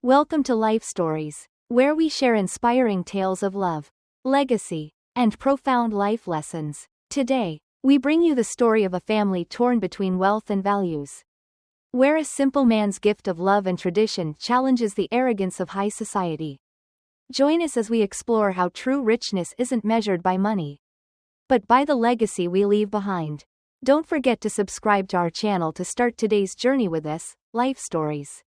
Welcome to Life Stories, where we share inspiring tales of love, legacy, and profound life lessons. Today, we bring you the story of a family torn between wealth and values, where a simple man's gift of love and tradition challenges the arrogance of high society. Join us as we explore how true richness isn't measured by money, but by the legacy we leave behind. Don't forget to subscribe to our channel to start today's journey with us, Life Stories,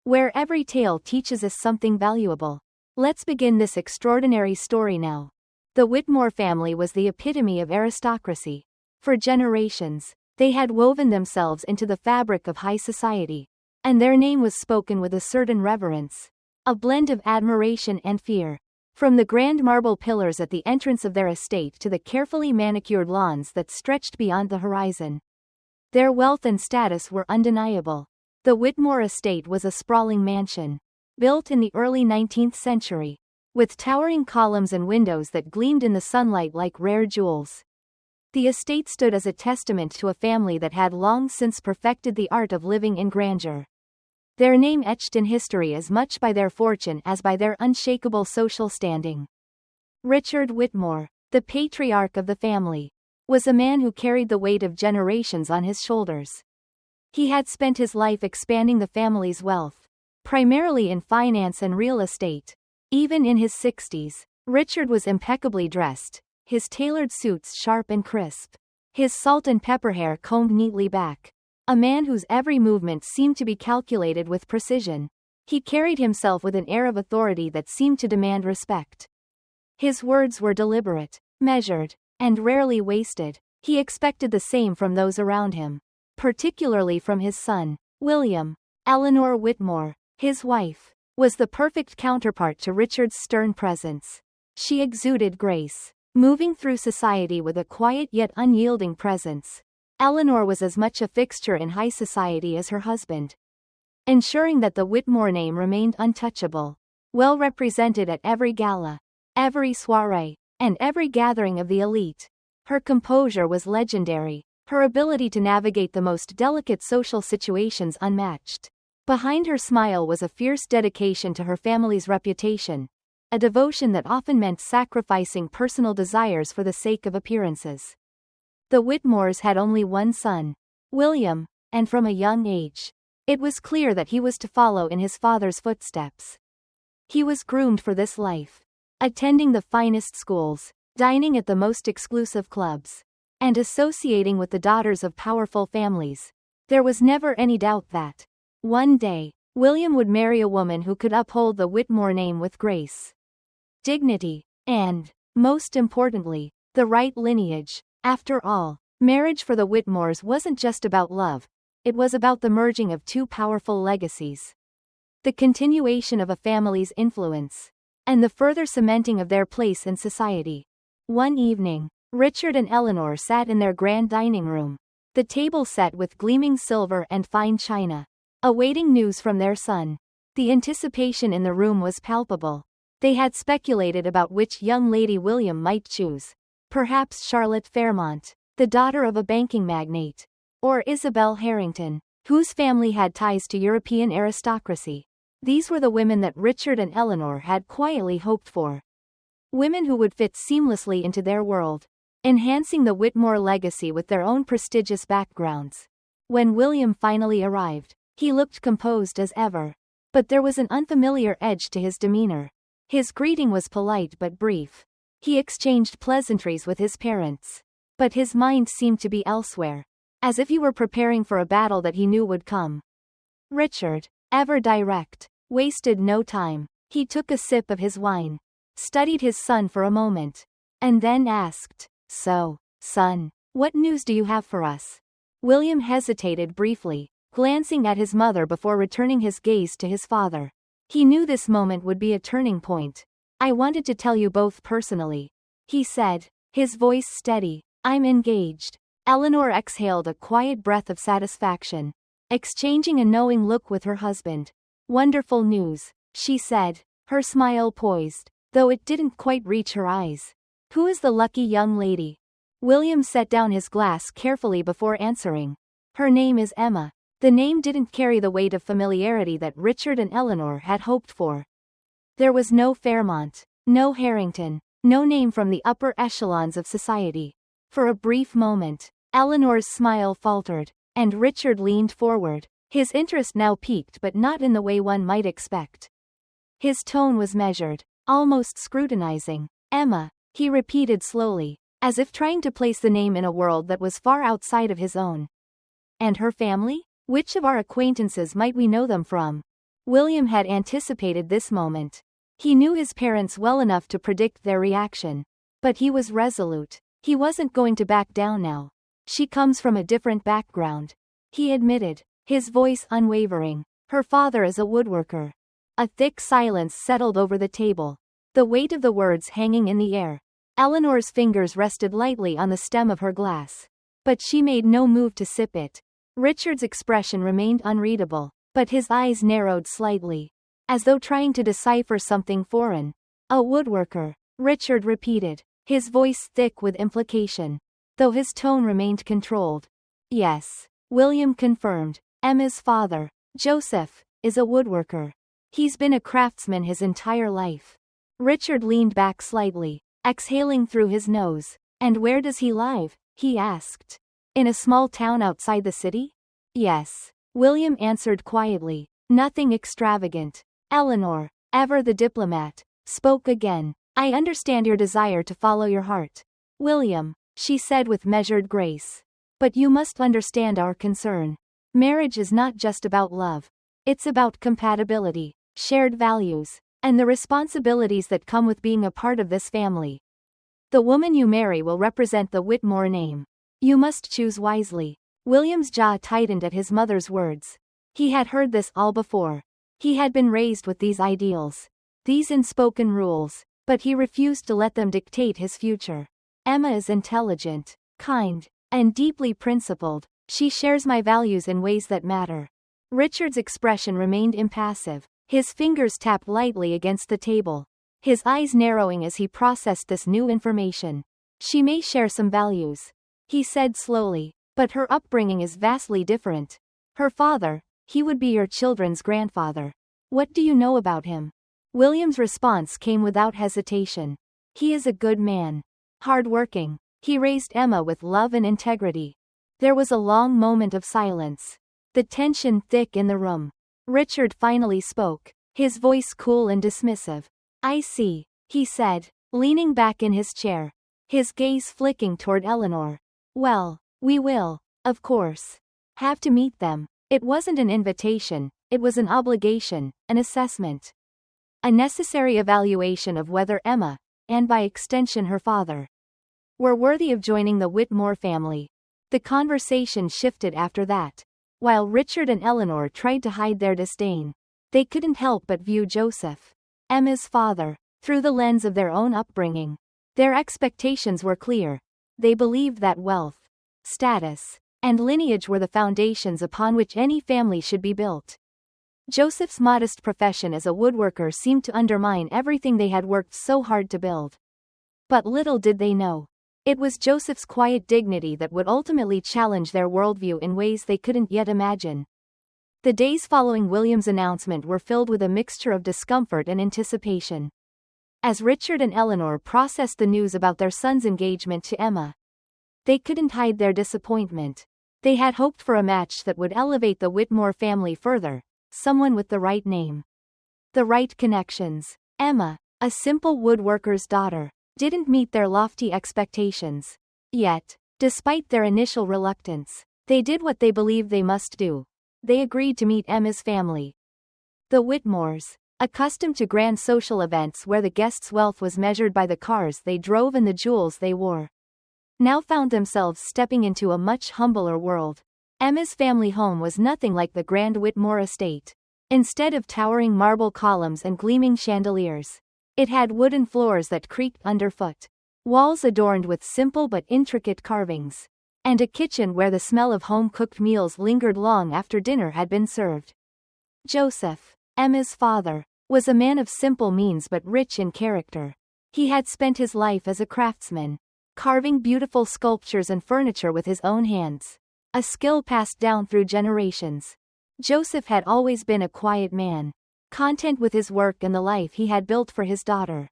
where every tale teaches us something valuable. Let's begin this extraordinary story now. The Whitmore family was the epitome of aristocracy. For generations, they had woven themselves into the fabric of high society, and their name was spoken with a certain reverence, a blend of admiration and fear. From the grand marble pillars at the entrance of their estate to the carefully manicured lawns that stretched beyond the horizon, their wealth and status were undeniable. The Whitmore estate was a sprawling mansion, built in the early 19th century, with towering columns and windows that gleamed in the sunlight like rare jewels. The estate stood as a testament to a family that had long since perfected the art of living in grandeur. Their name etched in history as much by their fortune as by their unshakable social standing. Richard Whitmore, the patriarch of the family, was a man who carried the weight of generations on his shoulders. He had spent his life expanding the family's wealth, primarily in finance and real estate. Even in his 60s, Richard was impeccably dressed, his tailored suits sharp and crisp, his salt and pepper hair combed neatly back. A man whose every movement seemed to be calculated with precision. He carried himself with an air of authority that seemed to demand respect. His words were deliberate, measured, and rarely wasted. He expected the same from those around him, particularly from his son, William. Eleanor Whitmore, his wife, was the perfect counterpart to Richard's stern presence. She exuded grace, moving through society with a quiet yet unyielding presence. Eleanor was as much a fixture in high society as her husband, ensuring that the Whitmore name remained untouchable, well represented at every gala, every soiree, and every gathering of the elite. Her composure was legendary, her ability to navigate the most delicate social situations unmatched. Behind her smile was a fierce dedication to her family's reputation, a devotion that often meant sacrificing personal desires for the sake of appearances. The Whitmores had only one son, William, and from a young age, it was clear that he was to follow in his father's footsteps. He was groomed for this life, attending the finest schools, dining at the most exclusive clubs, and associating with the daughters of powerful families. There was never any doubt that, one day, William would marry a woman who could uphold the Whitmore name with grace, dignity, and, most importantly, the right lineage. After all, marriage for the Whitmores wasn't just about love, it was about the merging of two powerful legacies, the continuation of a family's influence, and the further cementing of their place in society. One evening, Richard and Eleanor sat in their grand dining room, the table set with gleaming silver and fine china, awaiting news from their son. The anticipation in the room was palpable. They had speculated about which young lady William might choose. Perhaps Charlotte Fairmont, the daughter of a banking magnate, or Isabel Harrington, whose family had ties to European aristocracy. These were the women that Richard and Eleanor had quietly hoped for. Women who would fit seamlessly into their world, enhancing the Whitmore legacy with their own prestigious backgrounds. When William finally arrived, he looked composed as ever, but there was an unfamiliar edge to his demeanor. His greeting was polite but brief. He exchanged pleasantries with his parents, but his mind seemed to be elsewhere, as if he were preparing for a battle that he knew would come. Richard, ever direct, wasted no time. He took a sip of his wine, studied his son for a moment, and then asked, "So, son, what news do you have for us?" William hesitated briefly, glancing at his mother before returning his gaze to his father. He knew this moment would be a turning point. "I wanted to tell you both personally," he said, his voice steady. "I'm engaged." Eleanor exhaled a quiet breath of satisfaction, exchanging a knowing look with her husband. "Wonderful news," she said, her smile poised, though it didn't quite reach her eyes. "Who is the lucky young lady?" William set down his glass carefully before answering. "Her name is Emma." The name didn't carry the weight of familiarity that Richard and Eleanor had hoped for. There was no Fairmont, no Harrington, no name from the upper echelons of society. For a brief moment, Eleanor's smile faltered, and Richard leaned forward, his interest now piqued but not in the way one might expect. His tone was measured, almost scrutinizing. Emma, he repeated slowly, as if trying to place the name in a world that was far outside of his own. And her family? Which of our acquaintances might we know them from? William had anticipated this moment. He knew his parents well enough to predict their reaction. But he was resolute. He wasn't going to back down now. She comes from a different background, he admitted, his voice unwavering. Her father is a woodworker. A thick silence settled over the table, the weight of the words hanging in the air. Eleanor's fingers rested lightly on the stem of her glass. But she made no move to sip it. Richard's expression remained unreadable, but his eyes narrowed slightly, as though trying to decipher something foreign. A woodworker, Richard repeated, his voice thick with implication, though his tone remained controlled. Yes, William confirmed. Emma's father, Joseph, is a woodworker. He's been a craftsman his entire life. Richard leaned back slightly, exhaling through his nose. And where does he live? He asked. In a small town outside the city? Yes, William answered quietly. Nothing extravagant. Eleanor, ever the diplomat, spoke again. I understand your desire to follow your heart, William, she said with measured grace. But you must understand our concern. Marriage is not just about love. It's about compatibility, shared values, and the responsibilities that come with being a part of this family. The woman you marry will represent the Whitmore name. You must choose wisely. William's jaw tightened at his mother's words. He had heard this all before. He had been raised with these ideals, these unspoken rules, but he refused to let them dictate his future. Emma is intelligent, kind, and deeply principled. She shares my values in ways that matter. Richard's expression remained impassive. His fingers tapped lightly against the table, his eyes narrowing as he processed this new information. She may share some values, he said slowly, but her upbringing is vastly different. Her father, he would be your children's grandfather. What do you know about him? William's response came without hesitation. He is a good man. Hard-working. He raised Emma with love and integrity. There was a long moment of silence, the tension thick in the room. Richard finally spoke, his voice cool and dismissive. I see, he said, leaning back in his chair, his gaze flicking toward Eleanor. Well, we will, of course, have to meet them. It wasn't an invitation, it was an obligation, an assessment. A necessary evaluation of whether Emma, and by extension her father, were worthy of joining the Whitmore family. The conversation shifted after that. While Richard and Eleanor tried to hide their disdain, they couldn't help but view Joseph, Emma's father, through the lens of their own upbringing. Their expectations were clear. They believed that wealth, status, and lineage were the foundations upon which any family should be built. Joseph's modest profession as a woodworker seemed to undermine everything they had worked so hard to build. But little did they know, it was Joseph's quiet dignity that would ultimately challenge their worldview in ways they couldn't yet imagine. The days following William's announcement were filled with a mixture of discomfort and anticipation. As Richard and Eleanor processed the news about their son's engagement to Emma, they couldn't hide their disappointment. They had hoped for a match that would elevate the Whitmore family further, someone with the right name, the right connections. Emma, a simple woodworker's daughter, didn't meet their lofty expectations. Yet, despite their initial reluctance, they did what they believed they must do. They agreed to meet Emma's family. The Whitmores, accustomed to grand social events where the guests' wealth was measured by the cars they drove and the jewels they wore, now found themselves stepping into a much humbler world. Emma's family home was nothing like the grand Whitmore estate. Instead of towering marble columns and gleaming chandeliers, it had wooden floors that creaked underfoot, walls adorned with simple but intricate carvings, and a kitchen where the smell of home-cooked meals lingered long after dinner had been served. Joseph, Emma's father, was a man of simple means but rich in character. He had spent his life as a craftsman, carving beautiful sculptures and furniture with his own hands. a skill passed down through generations. Joseph had always been a quiet man, content with his work and the life he had built for his daughter.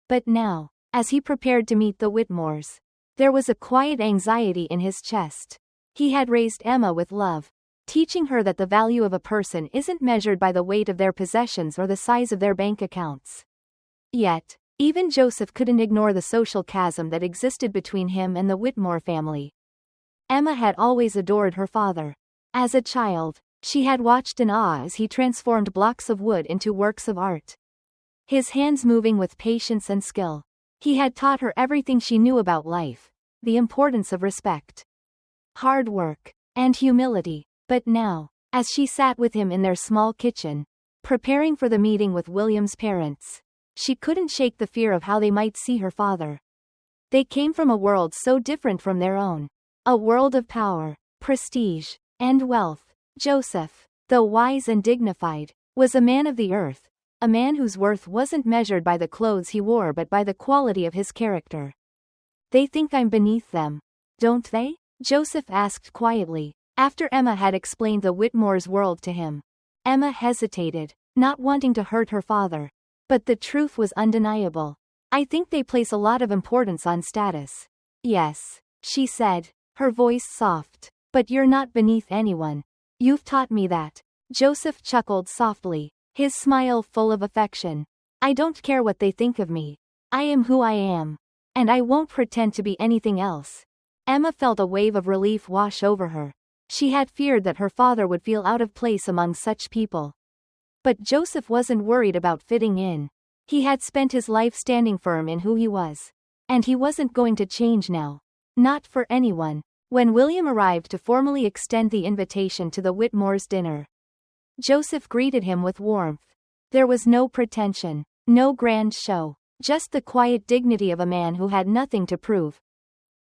But now, as he prepared to meet the Whitmores, there was a quiet anxiety in his chest. He had raised Emma with love, teaching her that the value of a person isn't measured by the weight of their possessions or the size of their bank accounts. Yet, even Joseph couldn't ignore the social chasm that existed between him and the Whitmore family. Emma had always adored her father. As a child, she had watched in awe as he transformed blocks of wood into works of art. His hands moving with patience and skill. He had taught her everything she knew about life, the importance of respect, hard work, and humility. But now, as she sat with him in their small kitchen, preparing for the meeting with William's parents, she couldn't shake the fear of how they might see her father. They came from a world so different from their own. A world of power, prestige, and wealth. Joseph, though wise and dignified, was a man of the earth, a man whose worth wasn't measured by the clothes he wore but by the quality of his character. They think I'm beneath them, don't they? Joseph asked quietly, after Emma had explained the Whitmore's world to him. Emma hesitated, not wanting to hurt her father. But the truth was undeniable. I think they place a lot of importance on status. Yes, she said, her voice soft. But you're not beneath anyone. You've taught me that. Joseph chuckled softly, his smile full of affection. I don't care what they think of me. I am who I am. And I won't pretend to be anything else. Emma felt a wave of relief wash over her. She had feared that her father would feel out of place among such people. But Joseph wasn't worried about fitting in. He had spent his life standing firm in who he was. And he wasn't going to change now. Not for anyone. When William arrived to formally extend the invitation to the Whitmores' dinner, Joseph greeted him with warmth. There was no pretension, no grand show, just the quiet dignity of a man who had nothing to prove.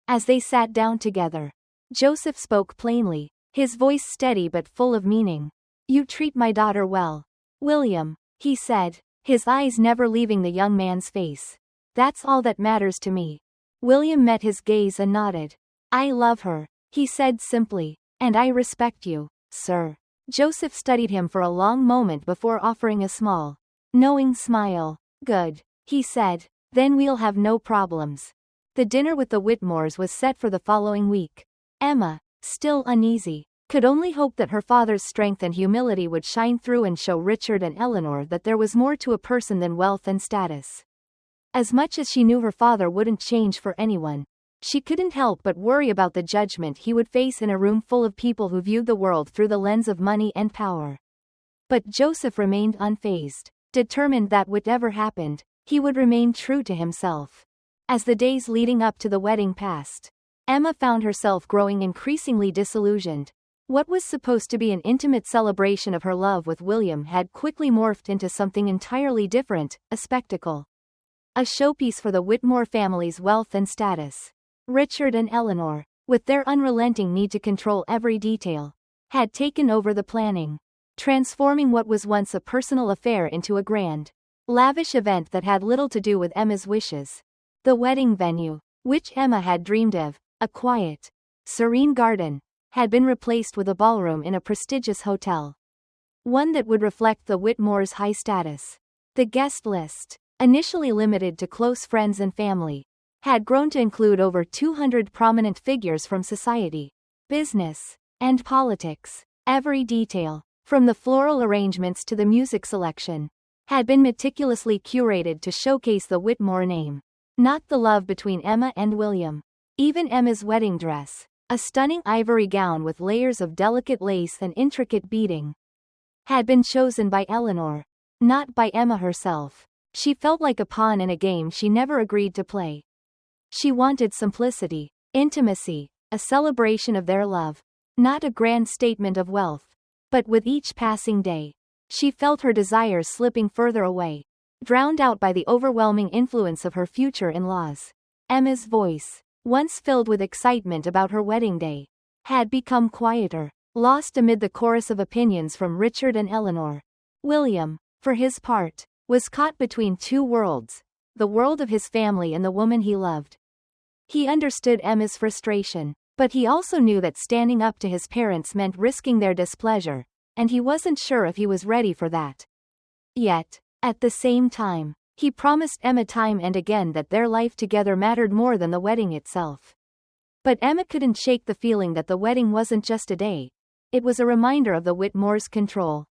As they sat down together, Joseph spoke plainly, his voice steady but full of meaning. You treat my daughter well, William, he said, his eyes never leaving the young man's face. That's all that matters to me. William met his gaze and nodded. I love her, he said simply, and I respect you, sir. Joseph studied him for a long moment before offering a small, knowing smile. Good, he said, then we'll have no problems. The dinner with the Whitmores was set for the following week. Emma, still uneasy, could only hope that her father's strength and humility would shine through and show Richard and Eleanor that there was more to a person than wealth and status. As much as she knew her father wouldn't change for anyone, she couldn't help but worry about the judgment he would face in a room full of people who viewed the world through the lens of money and power. But Joseph remained unfazed, determined that whatever happened, he would remain true to himself. As the days leading up to the wedding passed, Emma found herself growing increasingly disillusioned. What was supposed to be an intimate celebration of her love with William had quickly morphed into something entirely different, a spectacle. A showpiece for the Whitmore family's wealth and status. Richard and Eleanor, with their unrelenting need to control every detail, had taken over the planning, transforming what was once a personal affair into a grand, lavish event that had little to do with Emma's wishes. The wedding venue, which Emma had dreamed of, a quiet, serene garden, had been replaced with a ballroom in a prestigious hotel. One that would reflect the Whitmores' high status. The guest list, initially limited to close friends and family, had grown to include over 200 prominent figures from society, business, and politics. Every detail, from the floral arrangements to the music selection, had been meticulously curated to showcase the Whitmore name, not the love between Emma and William. Even Emma's wedding dress, a stunning ivory gown with layers of delicate lace and intricate beading, had been chosen by Eleanor, not by Emma herself. She felt like a pawn in a game she never agreed to play. She wanted simplicity, intimacy, a celebration of their love, not a grand statement of wealth. But with each passing day, she felt her desires slipping further away, drowned out by the overwhelming influence of her future in-laws. Emma's voice, once filled with excitement about her wedding day, had become quieter, lost amid the chorus of opinions from Richard and Eleanor. William, for his part, was caught between two worlds, the world of his family and the woman he loved. He understood Emma's frustration, But he also knew that standing up to his parents meant risking their displeasure, and he wasn't sure if he was ready for that. Yet, at the same time, he promised Emma time and again that their life together mattered more than the wedding itself. But Emma couldn't shake the feeling that the wedding wasn't just a day. It was a reminder of the Whitmores' control.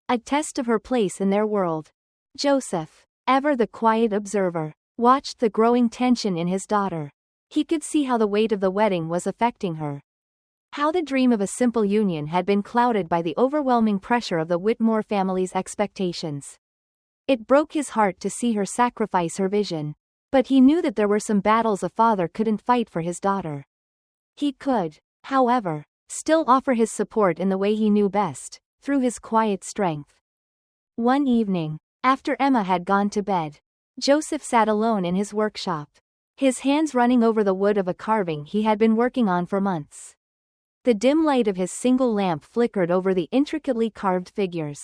A test of her place in their world. Joseph, ever the quiet observer, watched the growing tension in his daughter. He could see how the weight of the wedding was affecting her. How the dream of a simple union had been clouded by the overwhelming pressure of the Whitmore family's expectations. It broke his heart to see her sacrifice her vision. But he knew that there were some battles a father couldn't fight for his daughter. He could, however, still offer his support in the way he knew best, through his quiet strength. One evening, after Emma had gone to bed, Joseph sat alone in his workshop, his hands running over the wood of a carving he had been working on for months. The dim light of his single lamp flickered over the intricately carved figures,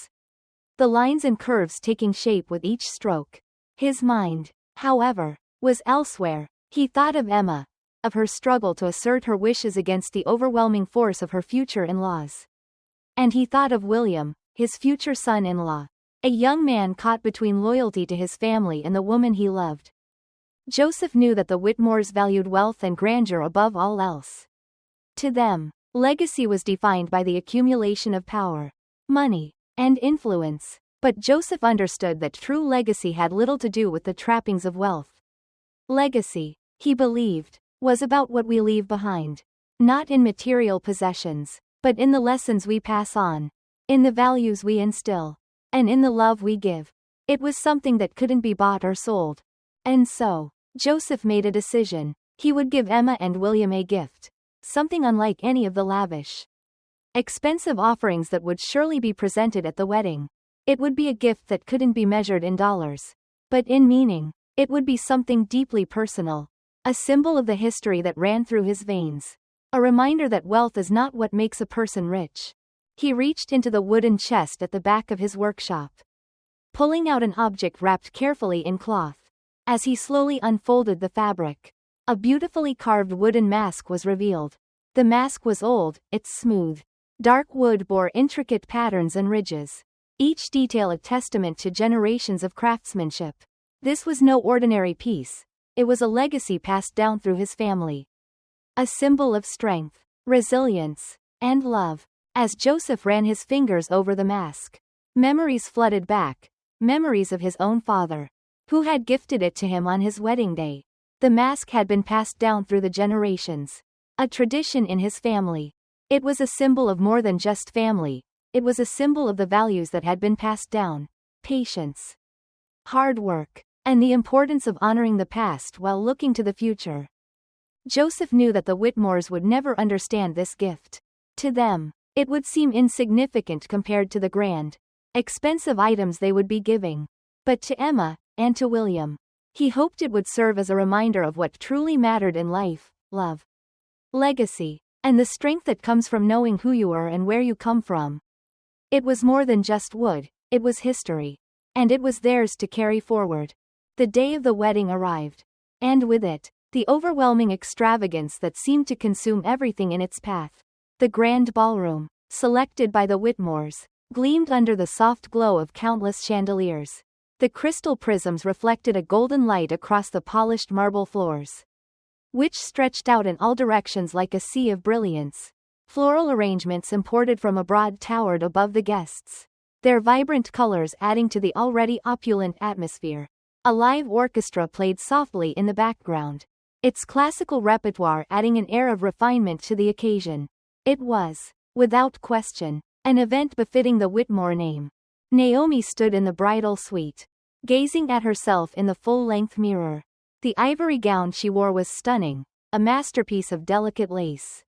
the lines and curves taking shape with each stroke. His mind, however, was elsewhere. He thought of Emma, of her struggle to assert her wishes against the overwhelming force of her future in-laws. And he thought of William, his future son-in-law, a young man caught between loyalty to his family and the woman he loved. Joseph knew that the Whitmores valued wealth and grandeur above all else. To them, legacy was defined by the accumulation of power, money, and influence, but Joseph understood that true legacy had little to do with the trappings of wealth. Legacy, he believed, was about what we leave behind. Not in material possessions, but in the lessons we pass on, in the values we instill, and in the love we give. It was something that couldn't be bought or sold. And so, Joseph made a decision. He would give Emma and William a gift, something unlike any of the lavish, expensive offerings that would surely be presented at the wedding. It would be a gift that couldn't be measured in dollars, but in meaning. It would be something deeply personal, a symbol of the history that ran through his veins, a reminder that wealth is not what makes a person rich. He reached into the wooden chest at the back of his workshop, pulling out an object wrapped carefully in cloth. As he slowly unfolded the fabric, a beautifully carved wooden mask was revealed. The mask was old, its smooth, dark wood bore intricate patterns and ridges, each detail a testament to generations of craftsmanship. This was no ordinary piece. It was a legacy passed down through his family. A symbol of strength, resilience, and love. As Joseph ran his fingers over the mask, memories flooded back, memories of his own father, who had gifted it to him on his wedding day. The mask had been passed down through the generations, a tradition in his family. It was a symbol of more than just family. It was a symbol of the values that had been passed down: patience, hard work, and the importance of honoring the past while looking to the future. Joseph knew that the Whitmores would never understand this gift. To them, it would seem insignificant compared to the grand, expensive items they would be giving. But to Emma, and to William, he hoped it would serve as a reminder of what truly mattered in life: love, legacy, and the strength that comes from knowing who you are and where you come from. It was more than just wood, it was history. And it was theirs to carry forward. The day of the wedding arrived. And with it, the overwhelming extravagance that seemed to consume everything in its path. The grand ballroom, selected by the Whitmores, gleamed under the soft glow of countless chandeliers. The crystal prisms reflected a golden light across the polished marble floors, which stretched out in all directions like a sea of brilliance. Floral arrangements imported from abroad towered above the guests, their vibrant colors adding to the already opulent atmosphere. A live orchestra played softly in the background, its classical repertoire adding an air of refinement to the occasion. It was, without question, an event befitting the Whitmore name. Naomi stood in the bridal suite, gazing at herself in the full-length mirror. The ivory gown she wore was stunning, a masterpiece of delicate lace,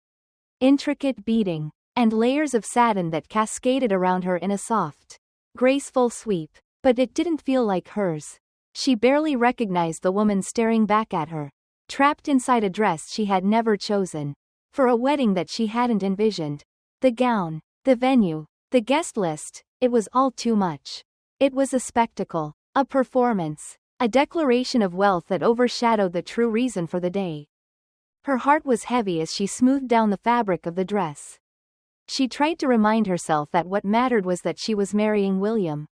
intricate beading, and layers of satin that cascaded around her in a soft, graceful sweep. But it didn't feel like hers. She barely recognized the woman staring back at her, trapped inside a dress she had never chosen, for a wedding that she hadn't envisioned. The gown, the venue, the guest list, it was all too much. It was a spectacle, a performance, a declaration of wealth that overshadowed the true reason for the day. Her heart was heavy as she smoothed down the fabric of the dress. She tried to remind herself that what mattered was that she was marrying William,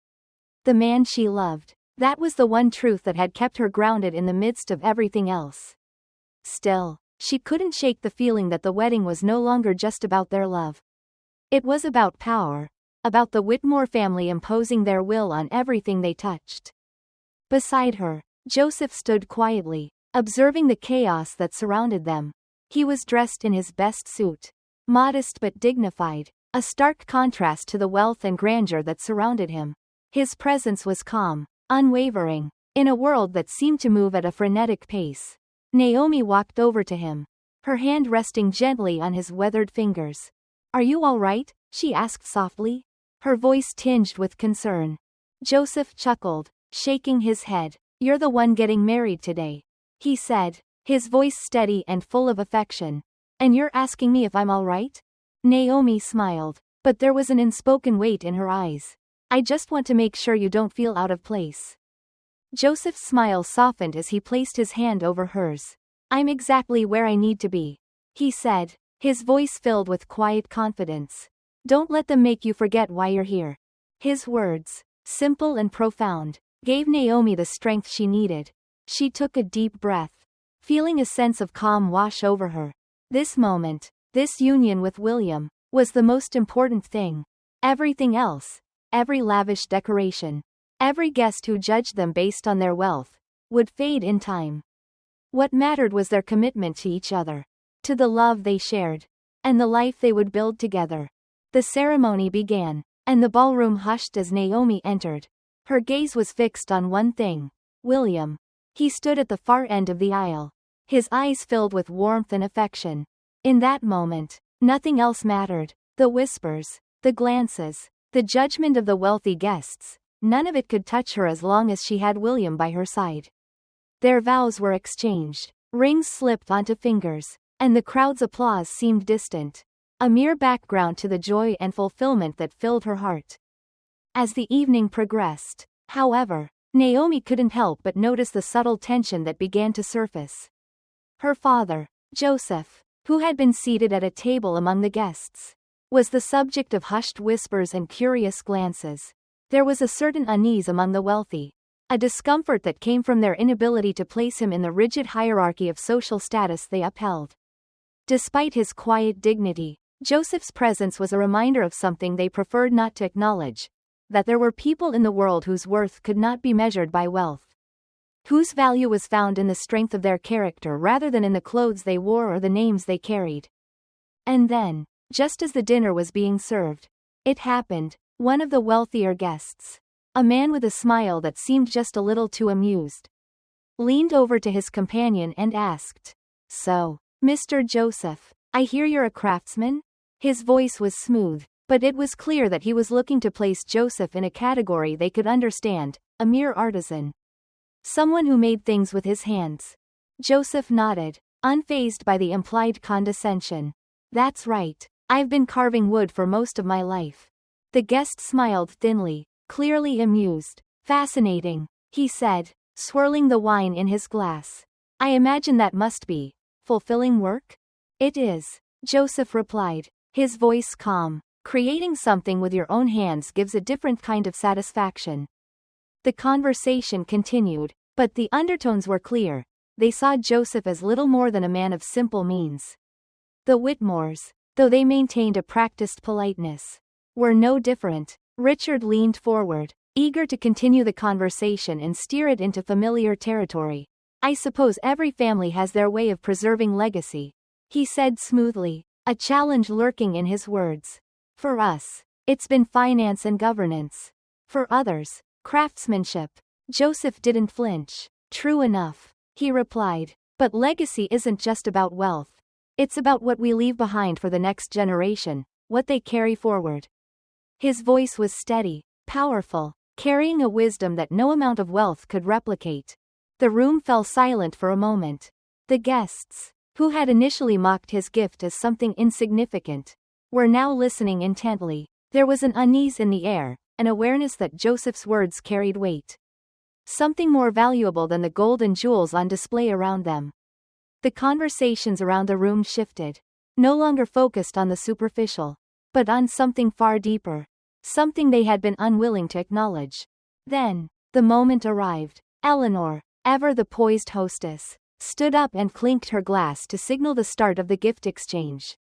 the man she loved. That was the one truth that had kept her grounded in the midst of everything else. Still, she couldn't shake the feeling that the wedding was no longer just about their love. It was about power, about the Whitmore family imposing their will on everything they touched. Beside her, Joseph stood quietly, observing the chaos that surrounded them. He was dressed in his best suit, modest but dignified, a stark contrast to the wealth and grandeur that surrounded him. His presence was calm, unwavering, in a world that seemed to move at a frenetic pace. Naomi walked over to him, her hand resting gently on his weathered fingers. "Are you all right?" she asked softly, her voice tinged with concern. Joseph chuckled, shaking his head. "You're the one getting married today," he said, his voice steady and full of affection. "And you're asking me if I'm all right?" Naomi smiled, but there was an unspoken weight in her eyes. "I just want to make sure you don't feel out of place." Joseph's smile softened as he placed his hand over hers. "I'm exactly where I need to be," he said, his voice filled with quiet confidence. "Don't let them make you forget why you're here." His words, simple and profound, gave Naomi the strength she needed. She took a deep breath, feeling a sense of calm wash over her. This moment, this union with William, was the most important thing. Everything else, every lavish decoration, every guest who judged them based on their wealth, would fade in time. What mattered was their commitment to each other, to the love they shared, and the life they would build together. The ceremony began, and the ballroom hushed as Naomi entered. Her gaze was fixed on one thing: William. He stood at the far end of the aisle, his eyes filled with warmth and affection. In that moment, nothing else mattered. The whispers, the glances, the judgment of the wealthy guests, none of it could touch her as long as she had William by her side. Their vows were exchanged, rings slipped onto fingers, and the crowd's applause seemed distant, a mere background to the joy and fulfillment that filled her heart. As the evening progressed, however, Naomi couldn't help but notice the subtle tension that began to surface. Her father, Joseph, who had been seated at a table among the guests, was the subject of hushed whispers and curious glances. There was a certain unease among the wealthy, a discomfort that came from their inability to place him in the rigid hierarchy of social status they upheld. Despite his quiet dignity, Joseph's presence was a reminder of something they preferred not to acknowledge: that there were people in the world whose worth could not be measured by wealth, whose value was found in the strength of their character rather than in the clothes they wore or the names they carried. And then, just as the dinner was being served, it happened. One of the wealthier guests, a man with a smile that seemed just a little too amused, leaned over to his companion and asked, "So, Mr. Joseph, I hear you're a craftsman?" His voice was smooth, but it was clear that he was looking to place Joseph in a category they could understand: a mere artisan. Someone who made things with his hands. Joseph nodded, unfazed by the implied condescension. "That's right. I've been carving wood for most of my life." The guest smiled thinly, clearly amused. "Fascinating," he said, swirling the wine in his glass. "I imagine that must be fulfilling work?" "It is," Joseph replied, his voice calm. "Creating something with your own hands gives a different kind of satisfaction." The conversation continued, but the undertones were clear. They saw Joseph as little more than a man of simple means. The Whitmores, though they maintained a practiced politeness, were no different. Richard leaned forward, eager to continue the conversation and steer it into familiar territory. "I suppose every family has their way of preserving legacy," he said smoothly, a challenge lurking in his words. "For us, it's been finance and governance. For others, craftsmanship." Joseph didn't flinch. "True enough," he replied, "but legacy isn't just about wealth. It's about what we leave behind for the next generation, what they carry forward." His voice was steady, powerful, carrying a wisdom that no amount of wealth could replicate. The room fell silent for a moment. The guests, who had initially mocked his gift as something insignificant, were now listening intently. There was an unease in the air, an awareness that Joseph's words carried weight. Something more valuable than the gold and jewels on display around them. The conversations around the room shifted, no longer focused on the superficial, but on something far deeper, something they had been unwilling to acknowledge. Then, the moment arrived. Eleanor, ever the poised hostess, stood up and clinked her glass to signal the start of the gift exchange.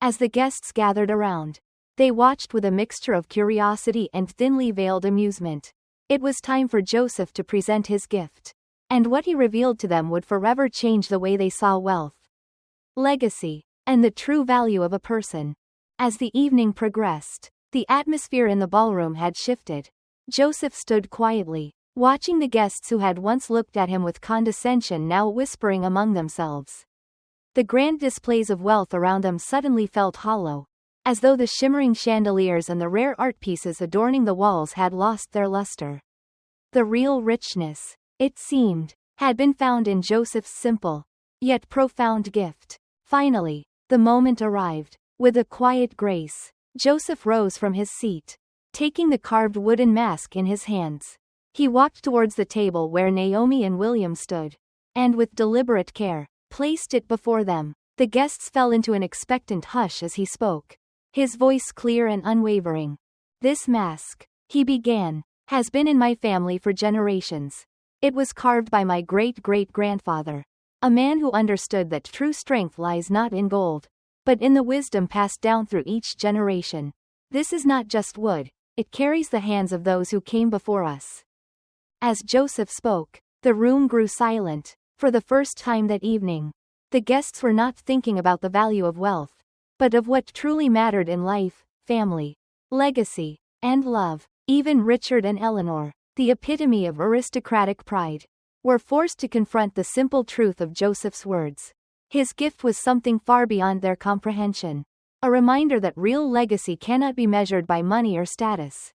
As the guests gathered around, they watched with a mixture of curiosity and thinly veiled amusement. It was time for Joseph to present his gift, and what he revealed to them would forever change the way they saw wealth, legacy, and the true value of a person. As the evening progressed, the atmosphere in the ballroom had shifted. Joseph stood quietly, watching the guests who had once looked at him with condescension now whispering among themselves. The grand displays of wealth around them suddenly felt hollow, as though the shimmering chandeliers and the rare art pieces adorning the walls had lost their luster. The real richness, it seemed, had been found in Joseph's simple, yet profound gift. Finally, the moment arrived. With a quiet grace, Joseph rose from his seat, taking the carved wooden mask in his hands. He walked towards the table where Naomi and William stood, and with deliberate care, placed it before them. The guests fell into an expectant hush as he spoke, his voice clear and unwavering. "This mask," he began, "has been in my family for generations. It was carved by my great-great-grandfather, a man who understood that true strength lies not in gold, but in the wisdom passed down through each generation. This is not just wood, it carries the hands of those who came before us." As Joseph spoke, the room grew silent. For the first time that evening, the guests were not thinking about the value of wealth, but of what truly mattered in life: family, legacy, and love. Even Richard and Eleanor, the epitome of aristocratic pride, were forced to confront the simple truth of Joseph's words. His gift was something far beyond their comprehension, a reminder that real legacy cannot be measured by money or status.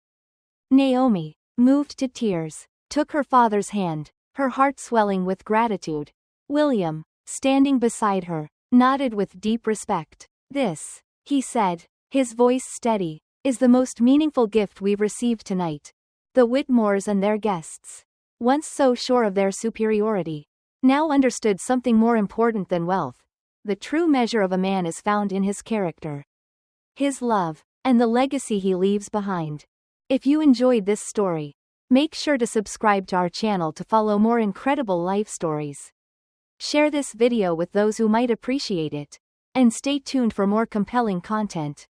Naomi, moved to tears, took her father's hand, her heart swelling with gratitude. William, standing beside her, nodded with deep respect. "This," he said, his voice steady, "is the most meaningful gift we've received tonight." The Whitmores and their guests, once so sure of their superiority, now understood something more important than wealth. The true measure of a man is found in his character, his love, and the legacy he leaves behind. If you enjoyed this story, make sure to subscribe to our channel to follow more incredible life stories. Share this video with those who might appreciate it, and stay tuned for more compelling content.